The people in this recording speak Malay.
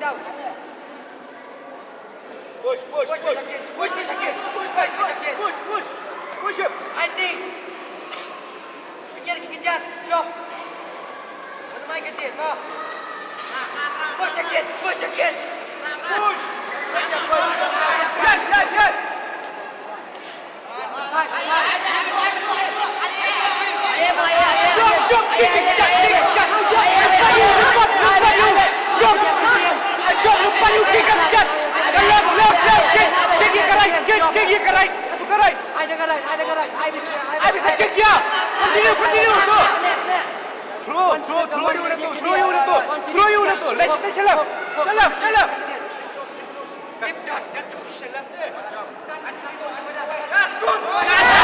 down. Push, push, Push, push. Mr. Kids. Push, Mr. Kids. Push, Push, push, Mr. Kids. push, push. Push him. Andy. Fikir kejar. Jump. Mana main ke dia? Ha. Push the kids. Push the kids. Push. Push the push. Yan, yan, yan. Jump, jump. Kick, kick, kick, kick. Jump, lupa you. Jump. Jump, lupa you. Kick and jump. Left, left, left. Kick, kick ye ke right. Kick, kick ye ke right. Satu ke right. I dengar right. I bisa kick ya. Continue, continue tu. Throw you udah tu. Throw you udah tu. Let's stay left. Left. Keep das. Just position left there. Dan asal itu saya pada. That's good.